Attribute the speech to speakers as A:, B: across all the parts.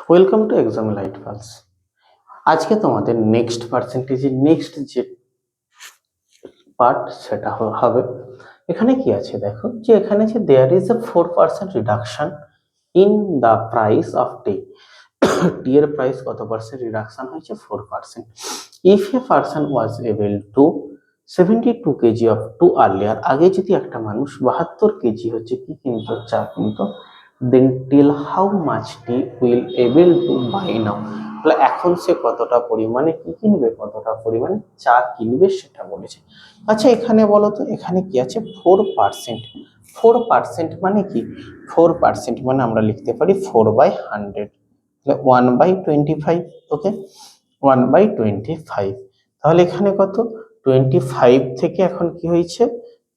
A: Welcome to exam light pulse. আজকে তোমাদের next পার্সেন্টেজের নেক্সট যে পার্ট সেটা হবে। এখানে কি আছে দেখো, যে এখানে যে there is a 4% reduction in the price of tea. Tea এর প্রাইস কত পার্সেন্ট রিডাকশন হয়েছে? 4%। If a person was able to 72 kg of to earlier, আগে যদি একটা মানুষ 72 কেজি হচ্ছে কি কিনতো, চা কিনতো, then till how much tea will able to buy now, তাহলে এখন সে কতটা পরিমাণে কি কিনবে, কতটা পরিমাণে চা কিনবে সেটা বলেছে। আচ্ছা এখানে বলো তো, এখানে কি আছে? 4%। 4% মানে কি? 4% মানে আমরা লিখতে পারি 4/100, তাহলে 1/25। ওকে, 1/25। তাহলে এখানে কত? 25 থেকে এখন কি হয়েছে?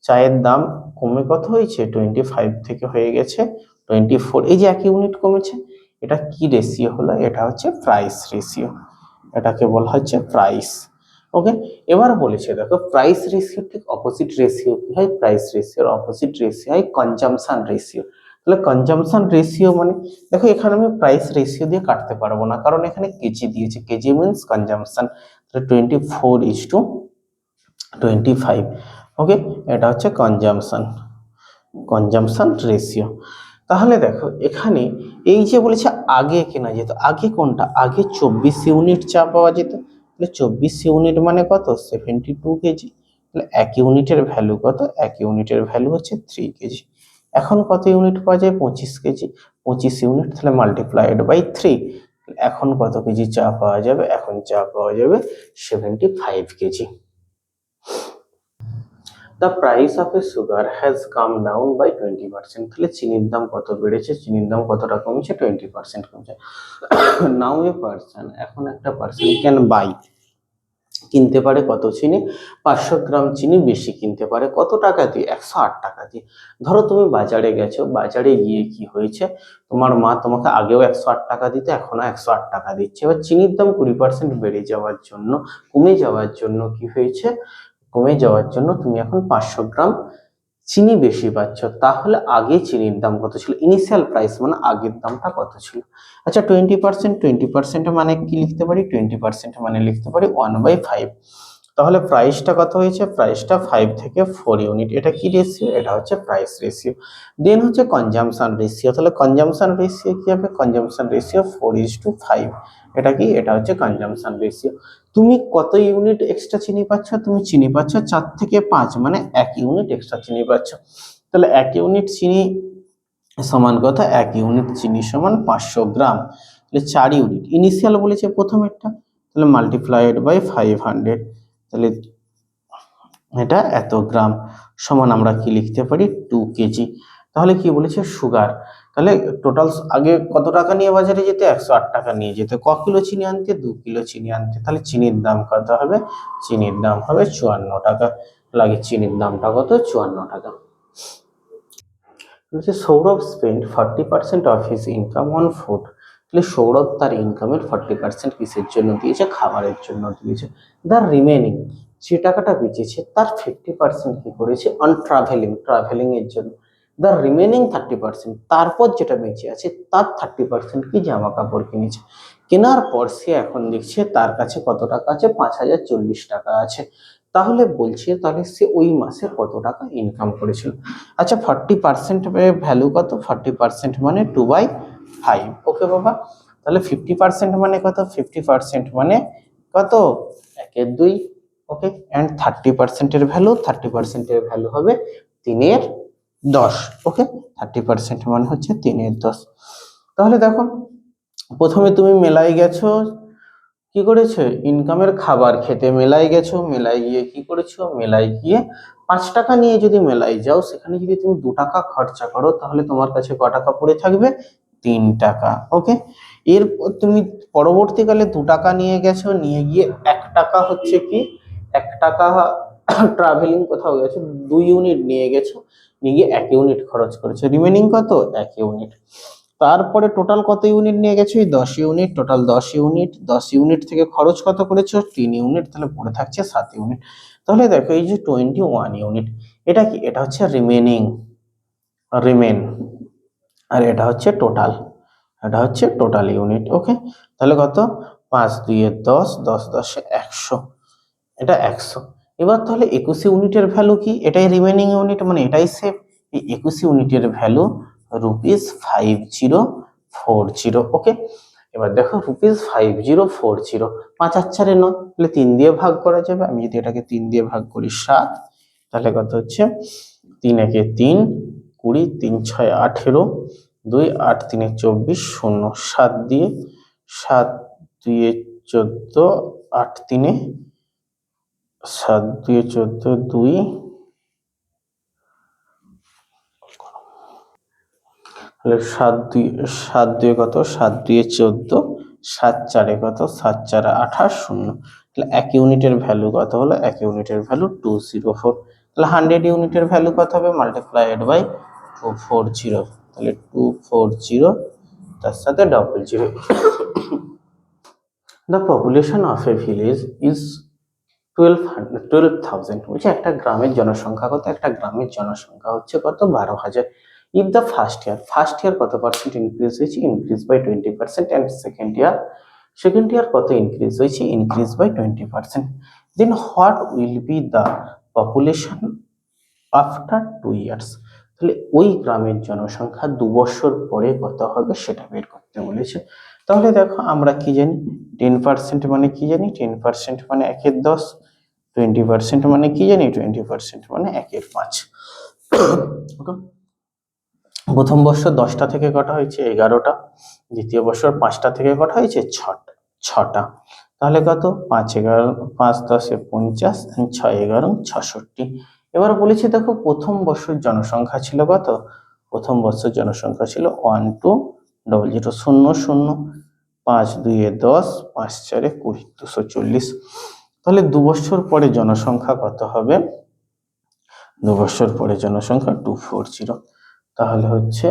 A: চায়ের দাম কমে কত হয়েছে? 25 থেকে হয়ে গেছে 24। এই যে 1 ইউনিট কমেছে, এটা কি রেশিও হলো? এটা হচ্ছে প্রাইস রেশিও, এটাকে বলা হচ্ছে প্রাইস। ওকে, এবার বলেছে দেখো, প্রাইস রেশিও ঠিক অপোজিট রেশিও কি হয়? প্রাইস রেশিওর অপোজিট রেশিও হয় কনজাম্পশন রেশিও। তাহলে কনজাম্পশন রেশিও মানে, দেখো এখানে আমি প্রাইস রেশিও দিয়ে কাটতে পারবো না, কারণ এখানে কেজি দিয়েছে, কেজি মিনস কনজাম্পশন। তাহলে 24:25। ওকে, এটা হচ্ছে কনজাম্পশন, কনজাম্পশন রেশিও। তাহলে দেখো এখানে এই যে বলেছে আগে কেনা যেত, আগে কোনটা? আগে 24 ইউনিট চা পাওয়া যেত, তাহলে 24 ইউনিট মানে কত? 72 কেজি। তাহলে 1 ইউনিটের ভ্যালু কত? 1 ইউনিটের ভ্যালু হচ্ছে 3 কেজি। এখন কত ইউনিট পাওয়া যায়? 25 কেজি। 25 ইউনিট, তাহলে মাল্টিপ্লাইড বাই 3। এখন কত কেজি চা পাওয়া যাবে? এখন চা পাওয়া যাবে 75 KG. The price of a sugar has come down by 20%. তাহলে চিনির দাম কত বেড়েছে? চিনির দাম কতটা কমেছে? 20% কমেছে। নাও এ পার্সন, এখন একটা পার্সন ক্যান বাই, কিনতে পারে কত চিনি? 500 গ্রাম চিনি বেশি কিনতে পারে। কত টাকা দিয়ে? 108 টাকা দিয়ে। ধরো তুমি বাজারে গেছো, বাজারে গিয়ে কি হয়েছে, তোমার মা তোমাকে আগেও 108 টাকা দিতে, এখনো 108 টাকা দিচ্ছে। এবার চিনির দাম 20% বেড়ে যাওয়ার জন্য, কমে যাওয়ার জন্য কি হয়েছে, কমে যাওয়ার জন্য তুমি এখন 500 গ্রাম চিনি বেশি পাচ্ছ। তাহলে আগে চিনির দাম কত ছিল? ইনিশিয়াল প্রাইস মানে আগের দামটা কত ছিল? আচ্ছা 20%, 20% মানে কি লিখতে পারি? 20% মানে লিখতে পারি 1/5। তাহলে প্রাইসটা কত হয়েছে? প্রাইসটা 5 থেকে 4 ইউনিট। এটা কি রেশিও? এটা হচ্ছে প্রাইস রেশিও। দেন হচ্ছে কনজাম্পশন রেশিও। তাহলে কনজাম্পশন রেশিও কি হবে? Consumption ratio 4:5। এটা কি? এটা হচ্ছে কনজাম্পশন রেশিও। তুমি কত ইউনিট এক্সট্রা চিনি পাচ্ছ? তুমি চিনি পাচ্ছ 4 থেকে 5, মানে 1 ইউনিট এক্সট্রা চিনি পাচ্ছ। তাহলে 1 ইউনিট চিনি সমান কত? 1 ইউনিট চিনি সমান 500 গ্রাম। তাহলে 4 ইউনিট ইনিশিয়াল বলেছে প্রথমেরটা, তাহলে মাল্টিপ্লাইড বাই 500, তাহলে এটা এত গ্রাম সমান আমরা কি লিখতে পারি? 2 কেজি। তাহলে কি বলেছে? সুগার। তাহলে টোটাল আগে কত টাকা নিয়ে বাজারে যেতে? 108 টাকা নিয়ে যেতে। ক কিলো চিনি আনতে? 2 কিলো চিনি আনতে। তাহলে চিনির দাম কত হবে? চিনির দাম হবে 54 টাকা। লাগে চিনির দামটা কত? 54 টাকা। বলছে Sourav spend 40% of his income on food. তাহলে সৌরভ তার ইনকামের 40% কিসের জন্য দিয়েছে? খাবারের জন্য দিয়েছে। দ্য রিমেনিং, যে টাকাটা বেঁচেছে তার 50% কি করেছে? অন ট্রাভেলিং, ট্রাভেলিং এর জন্য। দ্য রিমেনিং 30%, তারপর যেটা বেঁচে আছে তার 30% কি? জামা কাপড় কিনেছে। কেনার পর সে এখন দেখছে তার কাছে কত টাকা আছে? 5040 টাকা আছে। তাহলে বলছে, তাহলে সে ওই মাসে কত টাকা ইনকাম করেছিল? আচ্ছা 40% ভ্যালু কত? 40% মানে 2/5। ওকে বাবা, তাহলে 50% মানে কত? 50% মানে কত? 1/2। ওকে, অ্যান্ড 30% এর ভ্যালু, 30% এর ভ্যালু হবে 3/10। ওকে, 30% মানে হচ্ছে 3/10। তাহলে দেখো, প্রথমে তুমি মেলায় গেছো, কি করেছে? ইনকামের খাবার খেতে মেলায় গেছো, মেলায় গিয়ে কি করেছো? মেলায় গিয়ে 5 টাকা নিয়ে যদি মেলায় যাও, সেখানে যদি তুমি 2 টাকা খরচা করো, তাহলে তোমার কাছে ক টাকা পড়ে থাকবে? 3 টাকা। ওকে, এরপর তুমি পরবর্তীকালে 2 টাকা নিয়ে গেছো, নিয়ে গিয়ে 1 টাকা হচ্ছে কি, 1 টাকা ট্রাভেলিং কোথাও গেছো, 2 ইউনিট নিয়ে গেছো, নিয়ে গিয়ে 1 ইউনিট খরচ করেছো। রিমেনিং কত? 1 ইউনিট। তারপরে টোটাল কত ইউনিট নিয়ে গেছো? 10 ইউনিট। টোটাল 10 ইউনিট, 10 ইউনিট থেকে খরচ কত করেছো? 3 ইউনিট। তাহলে পড়ে থাকছে 7 ইউনিট। তাহলে দেখো এই যে 21 ইউনিট, এটা কি? এটা হচ্ছে রিমেনিং, রিমেন, আর এটা হচ্ছে টোটাল। এটা হচ্ছে টোটাল ইউনিট। ওকে, তাহলে কত 5 2 10, 10 10 100, এটা 100। এবার তাহলে 21 ইউনিটের ভ্যালু কি? এটাই রিমেনিং ইউনিট, মানে এটাই সেভ। এই 21 ইউনিটের ভ্যালু ₹5040। ওকে, এবার দেখো ₹5040, 5 আর 4 9, তাহলে 3 দিয়ে ভাগ করা যাবে। আমি যদি এটাকে 3 দিয়ে ভাগ করি 7, তাহলে কত হচ্ছে 3 একে 3 20, 3 6 18, 2 8 3 24, 0 7 দিয়ে 7 2 14, 8 3 7 2 14, 2, তাহলে 7 2 কত, 7 2 14, 7 4 কত, 7 4 28, 0। তাহলে 1 ইউনিটের ভ্যালু কত হলো? 1 ইউনিটের ভ্যালু 204। তাহলে 100 ইউনিটের ভ্যালু কত হবে? মাল্টিপ্লাইড বাই 240, তাহলে 240 তার সাথে 00। The population of a village is 12,000, বলছে একটা গ্রামের জনসংখ্যা কত? একটা গ্রামের জনসংখ্যা হচ্ছে কত? 12,000। ইফ দ্য ফার্স্ট ইয়ার কত পার্সেন্ট ইনক্রিজ হয়েছে? Increase by 20%। And second year কত ইনক্রিজ হয়েছে? Increase by 20%। Then what will be the population after 2 years? তাহলে ওই গ্রামের জনসংখ্যা 2 বছর পরে কত হবে সেটা বের করতে বলেছে। তাহলে দেখো আমরা কি জানি, 10% মানে কি জানি? 10% মানে 1 এর 10, 20% মানে কি জানি? 20% মানে 1 এর 5। প্রথম বছর 10টা থেকে কটা হয়েছে? 11টা। দ্বিতীয় বছর 5টা থেকে কটা হয়েছে? 6টা। তাহলে কত? 5 11 5 10 50, 6 11 66। এবার বলেছি দেখো প্রথম বছর জনসংখ্যা ছিল কত? প্রথম বছর জনসংখ্যা ছিল 1200 0 0, 5 2 10, 5 4 20, 240। তাহলে 2 বছর পরে জনসংখ্যা কত হবে? 2 বছর পরে জনসংখ্যা 240। তাহলে হচ্ছে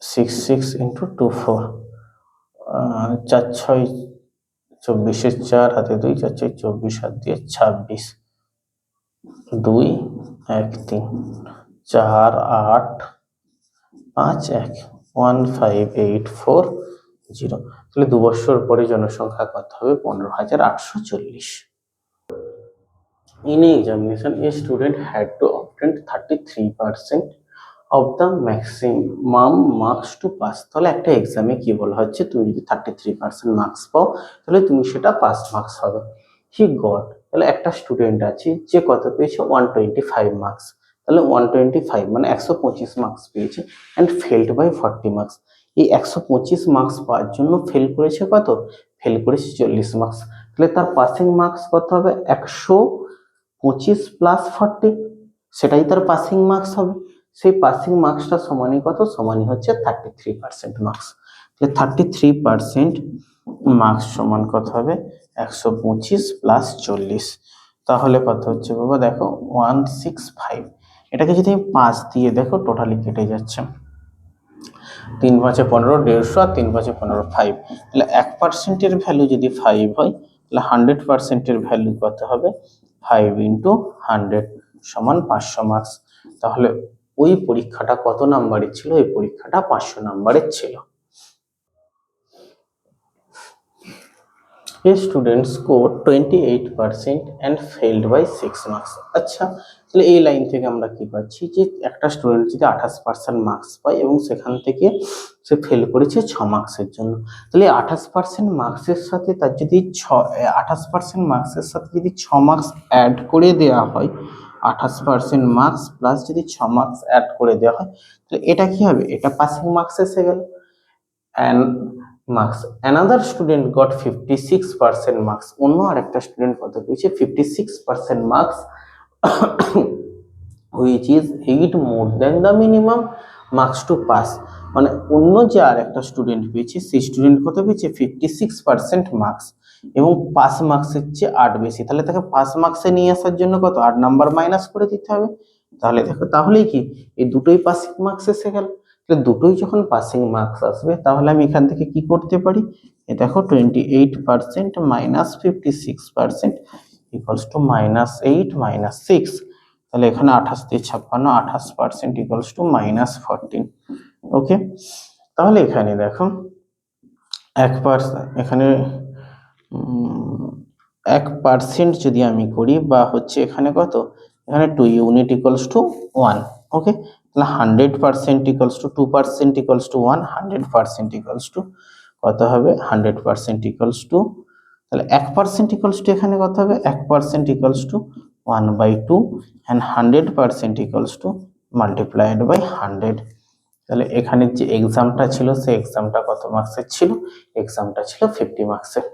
A: 66 ইন্টু 24, 4 6 24, 4 হাতে 2, 4 4 24, হাত দিয়ে 26, 2 1 3, 4 8 5 1, 15840। তাহলে 2 বছর পরে জনসংখ্যা কত হবে? 15,840। In a examination, a student had to obtain 33% of the maximum marks to pass. তাহলে একটা এক্সামে কি বলা হচ্ছে? তুমি যদি 33% মার্কস পাও তাহলে তুমি সেটা পাস মার্কস হবে। হি গট, তাহলে একটা স্টুডেন্ট আছে যে কত পেয়েছে? 125 মার্কস। তাহলে 125 মানে 125 মার্কস পেয়েছে, অ্যান্ড ফেলড বাই 40 মার্কস। এই 125 মার্কস পাওয়ার জন্য ফেল করেছে কত? ফেল করেছে 40 মার্কস। তাহলে তার পাসিং মার্কস কত হবে? 125 প্লাস 40, সেটাই তার পাসিং মার্কস হবে। সেই পাসিং মার্কসটা সমানই কত? সমানই হচ্ছে 33% মার্কস। তাহলে 33% মার্কস সমান কত হবে? 125 প্লাস 40। তাহলে কত হচ্ছে বাবা? দেখো 165। এটাকে যদি 5 দিয়ে দেখো টোটালি কেটে যাচ্ছে, 3 5 15, 150, আর 3 5 15, 5। তাহলে 1%-এর ভ্যালু যদি 5 হয় তাহলে 100%-এর ভ্যালু কত হবে? 5 ইন্টু 100 সমান 500 মার্কস। তাহলে ওই পরীক্ষাটা কত নাম্বারের ছিল? ওই পরীক্ষাটা 500 নাম্বারের ছিল। A student scored 28% and failed by 6 marks. আচ্ছা, তাহলে এই লাইন থেকে আমরা কি পাচ্ছি? যে একটা স্টুডেন্ট যদি 28% মার্কস পায় এবং সেখান থেকে সে ফেল করেছে 6 মার্কসের জন্য, তাহলে 28% মার্কসের সাথে তার যদি 28% মার্কসের সাথে যদি 6 মার্কস অ্যাড করে দেওয়া হয়, 28% মার্কস প্লাস যদি 6 মার্কস অ্যাড করে দেওয়া হয়, তাহলে এটা কি হবে? এটা পাসিং মার্কস এসে গেল। and marks. Another student got 56% marks. অন্য আরেকটা স্টুডেন্ট কত পেয়েছে? 56% marks, which is 8 more than the minimum marks to pass. মানে অন্য যে আরেকটা স্টুডেন্ট পেয়েছে সেই স্টুডেন্ট কত পেয়েছে? 56% মার্কস, এবং পাস মার্কসের চেয়ে 8 বেশি। তাহলে তাকে পাস মার্কসে নিয়ে আসার জন্য কত? 8 নাম্বার মাইনাস করে দিতে হবে। তাহলে দেখো, তাহলেই কি এই দুটোই পাসিং মার্কস এসে গেল। দুটোই যখন পাসিং মার্কস আসবে তাহলে আমি এখান থেকে কি করতে পারি? এই দেখো 28% মাইনাস 56% ইকুয়ালস টু -8 -6। তাহলে এখানে 28 দিয়ে 56, 28% ইকুয়ালস টু -14। ওকে, তাহলে এখানে দেখো 1% এখানে 1% যদি আমি করি বা হচ্ছে এখানে কত, এখানে 2 ইউনিট ইকুয়ালস টু 1। ওকে, তাহলে 100% equals two 2% equals to 1, 100% equals two কত হবে, 100% ইকুয়ালস টু, তাহলে 1% ইকুয়ালস টু এখানে কত হবে, 1% equals to 1/2 and 100% equals to multiplied by 100। তাহলে এখানে যে এক্সামটা ছিল সেই এক্সামটা কত মার্কসের ছিল, এক্সামটা ছিল 50 মার্কসের।